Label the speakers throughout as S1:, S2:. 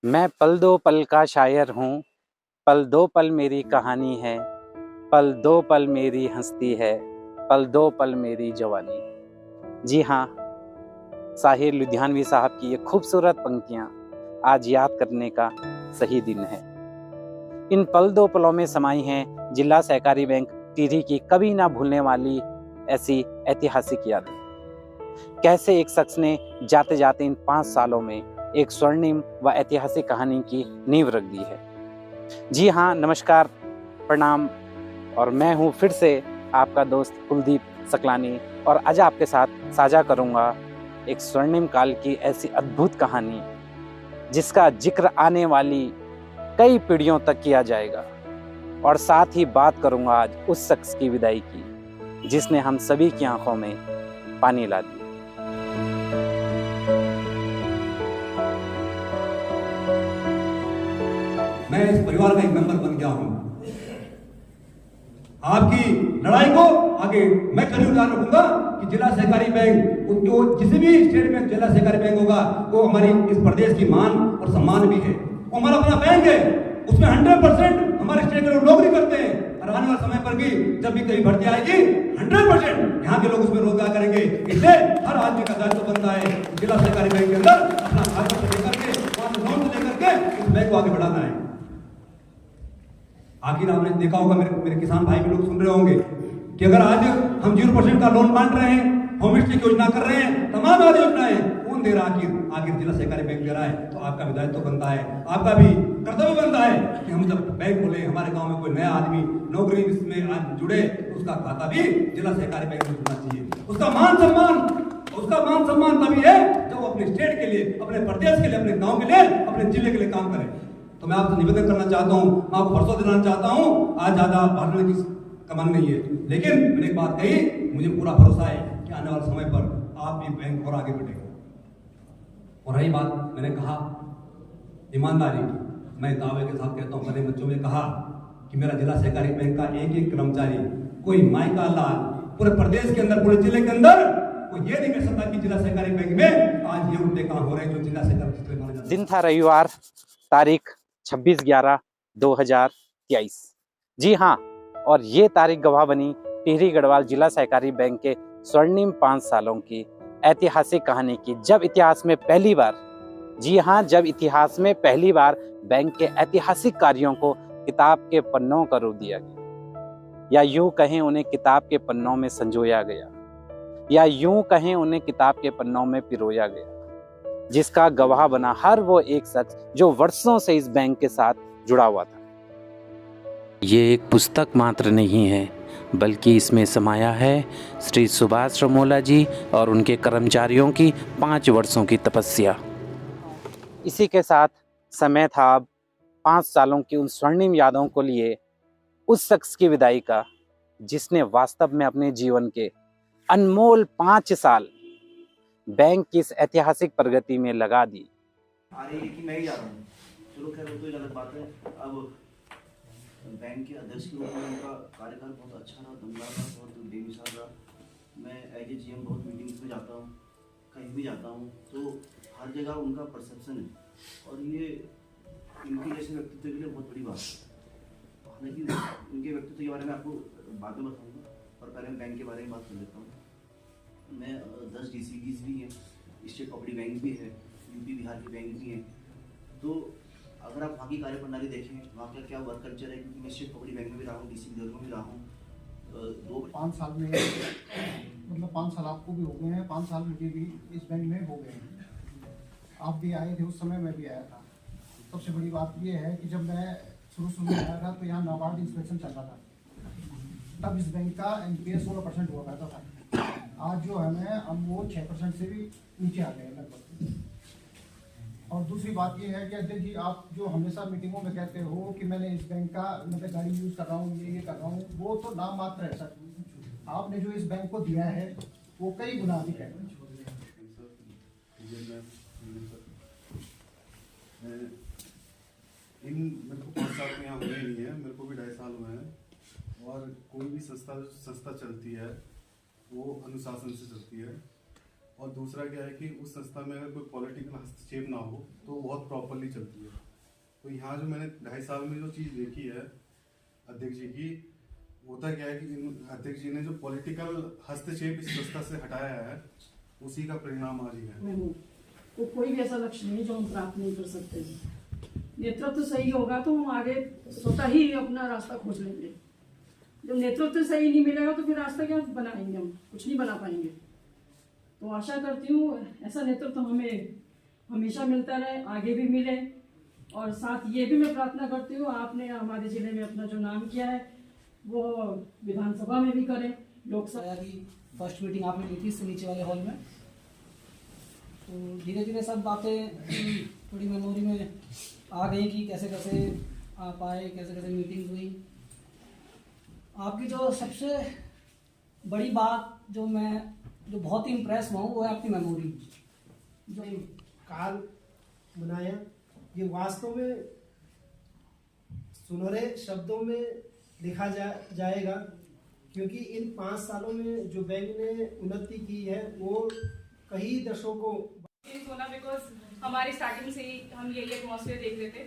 S1: मैं पल दो पल का शायर हूँ, पल दो पल मेरी कहानी है, पल दो पल मेरी हस्ती है, पल दो पल मेरी जवानी। जी हाँ, साहिर लुधियानवी साहब की ये खूबसूरत पंक्तियाँ आज याद करने का सही दिन है। इन पल दो पलों में समाई हैं जिला सहकारी बैंक टिहरी की कभी ना भूलने वाली ऐसी ऐतिहासिक यादें। कैसे एक शख्स ने जाते जाते इन 5 सालों में एक स्वर्णिम व ऐतिहासिक कहानी की नींव रख दी है। जी हाँ, नमस्कार, प्रणाम। और मैं हूँ फिर से आपका दोस्त कुलदीप सकलानी और आज आपके साथ साझा करूँगा एक स्वर्णिम काल की ऐसी अद्भुत कहानी जिसका जिक्र आने वाली कई पीढ़ियों तक किया जाएगा। और साथ ही बात करूँगा आज उस शख्स की विदाई की जिसने हम सभी की आंखों में पानी ला दिया।
S2: मैं इस परिवार का एक मेंबर बन गया हूं। आपकी लड़ाई को आगे मैं कभी उदाहरण रखूंगा कि जिला सहकारी बैंक जो जिस भी स्टेट में जिला सहकारी बैंक होगा वो हमारी इस प्रदेश की मान और सम्मान भी है। वो हमारा अपना बैंक है, उसमें 100% हमारे स्टेट के लोग नौकरी करते हैं और आने वाले समय पर भी जब भी कहीं भर्ती आएगी 100% यहाँ के लोग उसमें रोजगार करेंगे। इसलिए हर आदमी का दायित्व बनता है जिला सहकारी बैंक के अंदर अपना खाता लेकर के वहां से लोन लेकर के इस बैंक को आगे बढ़ाना है। आखिर आपने देखा होगा, मेरे किसान भाई भी लोग सुन रहे होंगे कि अगर आज हम 0% का लोन बांट रहे हैं, होम स्टे योजना कर रहे हैं, तमाम वाली योजनाएं कौन दे रहा है? आखिर जिला सहकारी बैंक दे रहा है। तो आपका भी दायित्व बनता है, आपका भी कर्तव्य बनता है कि हम जब बैंक खोले, हमारे गांव में कोई नया आदमी नौकरी में आज जुड़े तो उसका खाता भी जिला सहकारी बैंक में जुड़ना चाहिए। उसका मान सम्मान तभी है जब वो अपने स्टेट के लिए, अपने प्रदेश के लिए, अपने गाँव के लिए, अपने जिले के लिए काम करे। तो मैं आपसे निवेदन करना चाहता हूं, मैं आपको भरोसा दिलाना चाहता हूं, आज ज्यादा भागने की कमान नहीं है, लेकिन मैंने एक बात कही, मुझे पूरा भरोसा है कि आने वाले समय पर आप भी बैंक और आगे बढ़ेगा। और रही बात मैंने कहा ईमानदारी की, मैं दावे के साथ कहता हूं, मैंने बच्चों में कहा कि मेरा जिला सहकारी बैंक का एक एक कर्मचारी, कोई माई का लाल, पूरे प्रदेश के अंदर, पूरे जिले के अंदर कोई ये नहीं कह सकता कि जिला सहकारी बैंक में आज ये उल्टे काम हो रहे हैं जो जिला सहकारी।
S1: दिन था रविवार, तारीख 26/11/2023। जी हाँ, और ये तारीख गवाह बनी टिहरी गढ़वाल जिला सहकारी बैंक के स्वर्णिम 5 सालों की ऐतिहासिक कहानी की, जब इतिहास में पहली बार, जी हाँ, जब इतिहास में पहली बार बैंक के ऐतिहासिक कार्यों को किताब के पन्नों का रूप दिया गया, या यूं कहें उन्हें किताब के पन्नों में संजोया गया, या यूं कहें उन्हें किताब के पन्नों में पिरोया गया, जिसका गवाह बना हर वो एक शख्स जो वर्षों से इस बैंक के साथ जुड़ा हुआ था। ये एक पुस्तक मात्र नहीं है, बल्कि इसमें समाया है श्री सुभाष रमोला जी और उनके कर्मचारियों की 5 वर्षों की तपस्या। इसी के साथ समय था अब 5 सालों की उन स्वर्णिम यादों को लिए उस शख्स की विदाई का जिसने वास्तव में अपने जीवन के अनमोल 5 साल बैंक की इस ऐतिहासिक प्रगति में लगा दी।
S3: आ रही है कि मैं ही जा रहा हूँ, चलो खैर वो तो गलत बात है। अब बैंक के अध्यक्ष के रूप में उनका कार्यकाल बहुत अच्छा रहा, दमदार रहा, बहुत बेमिसाल रहा। मैं एज ए GM बहुत मीटिंग्स में जाता हूँ, कहीं भी जाता हूँ तो हर जगह उनका परसेप्शन है और ये इनके जैसे व्यक्तित्व के लिए बहुत बड़ी बात है। हालांकि उनके व्यक्तित्व के बारे में आपको बाद में बताऊँगा और पहले बैंक के बारे में बात कर लेता हूँ। मैं 10 DCBs भी हैं, स्टेट कोऑपरेटिव बैंक भी है, यूपी बिहार के बैंक भी हैं। तो अगर आप वहाँ की कार्यप्रणाली देखें, वहाँ का क्या वर्क कल्चर है, क्योंकि मैं स्टेट कोऑपरेटिव बैंक में भी रहा हूँ, DCB में भी रहा हूँ।
S4: 5 साल में मतलब 5 साल आपको भी हो गए हैं, 5 साल मुझे भी इस बैंक में हो गए हैं। आप भी आए थे उस समय, मैं भी आया था। सबसे बड़ी बात यह है कि जब मैं शुरू में आया था तो यहाँ नाबार्ड इंस्पेक्शन चल रहा था, तब इस बैंक का NPS 16% हुआ करता था। आज जो है हम वो 6% से भी नीचे आ गए लगभग। और दूसरी बात ये है कि अध्यक्ष जी, आप जो हमेशा मीटिंगों में कहते हो कि मैंने इस बैंक का मतलब गाड़ी यूज़ कर रहा हूँ, ये कर रहा हूँ, वो तो नाम मात्र है सर। आपने जो इस बैंक को दिया है वो कई गुना अधिक है।
S5: मेरे को 5 साल में यहाँ हुए नहीं है, मेरे को भी 2.5 साल हुए हैं। और कोई भी संस्था चलती है वो अनुशासन से चलती है और दूसरा क्या है कि उस संस्था में अगर कोई पॉलिटिकल हस्तक्षेप ना हो तो वो बहुत प्रॉपरली चलती है। तो यहाँ जो मैंने 2.5 साल में जो चीज़ देखी है अध्यक्ष जी की, होता क्या है कि अध्यक्ष जी ने जो पॉलिटिकल हस्तक्षेप इस संस्था से हटाया है, उसी का परिणाम आज ही है।
S6: नहीं, तो कोई भी ऐसा लक्ष्य नहीं जो हम प्राप्त नहीं कर सकते। नेतृत्व सही होगा तो हम आगे स्वतः ही अपना रास्ता खोज लेंगे। जब नेतृत्व सही नहीं मिलेगा तो फिर रास्ता क्या बनाएंगे, हम कुछ नहीं बना पाएंगे। तो आशा करती हूँ ऐसा नेतृत्व हमें हमेशा मिलता रहे, आगे भी मिले। और साथ ये भी मैं प्रार्थना करती हूँ, आपने हमारे जिले में अपना जो नाम किया है वो विधानसभा में भी करें, लोकसभा
S7: की फर्स्ट मीटिंग आपने ली थी नीचे वाले हॉल में। तो धीरे धीरे सब बातें थोड़ी मेमोरी में आ गई कि कैसे कैसे आप आए, कैसे कैसे मीटिंग हुई। आपकी जो सबसे बड़ी बात जो बहुत ही इम्प्रेस हुआ हूँ वो है आपकी मेमोरी।
S8: जो काल बनाया ये वास्तव में सुनहरे शब्दों में लिखा जाएगा, क्योंकि इन 5 सालों में जो बैंक ने उन्नति की है वो कई दशकों
S9: होना, बिकॉज हमारी स्टार्टिंग से ही हम यही एटमॉस्फेयर देख रहे थे।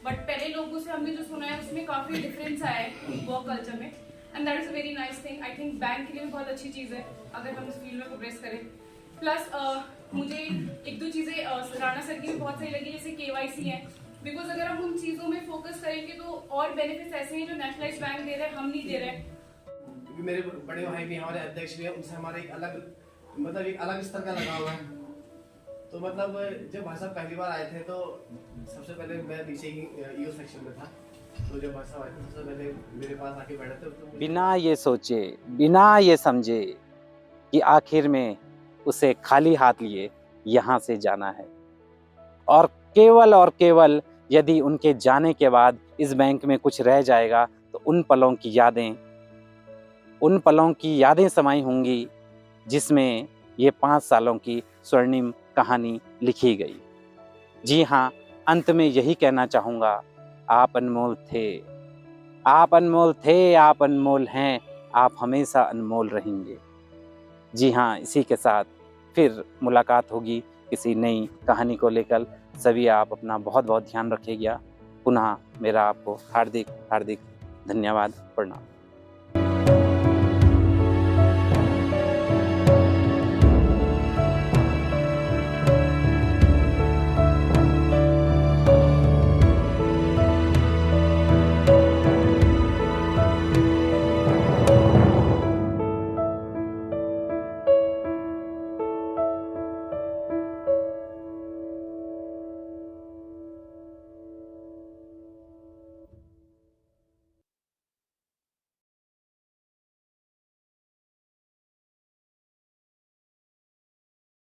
S9: बट पहले लोगों से हमने जो सुना है उसमें काफी डिफरेंस आया है वर्क कल्चर में, and that is a very nice thing. I think bank के लिए भी बहुत अच्छी चीज़ है अगर हम इस फील्ड में प्रोग्रेस करें। प्लस मुझे 1-2 चीज़ें राणा सर की भी बहुत सही लगी, जैसे KYC है, बिकॉज अगर हम उन चीज़ों में फोकस करेंगे तो और बेनिफिट्स ऐसे हैं जो नेशनलाइज्ड बैंक दे रहे हैं, हम नहीं दे रहे हैं।
S8: क्योंकि मेरे बड़े भाई भी हमारे अध्यक्ष भी हैं, उनसे हमारे एक अलग स्तर का लगाव है। तो मतलब जब भाई साहब पहली बार आए थे तो सबसे पहले मैं नीचे ही ईओ सेक्शन में था। तो जब भाई साहब आए थे सबसे पहले मेरे पास आके बैठे थे तो
S1: बिना ये सोचे, बिना ये समझे कि आखिर में उसे खाली हाथ लिए यहाँ से जाना है, और केवल यदि उनके जाने के बाद इस बैंक में कुछ रह जाएगा तो उन पलों की यादें समाई होंगी जिसमें ये 5 सालों की स्वर्णिम कहानी लिखी गई। जी हाँ, अंत में यही कहना चाहूँगा, आप अनमोल थे, आप अनमोल थे, आप अनमोल हैं, आप हमेशा अनमोल रहेंगे। जी हाँ, इसी के साथ फिर मुलाकात होगी किसी नई कहानी को लेकर। सभी आप अपना बहुत बहुत ध्यान रखिएगा। पुनः मेरा आपको हार्दिक धन्यवाद, प्रणाम।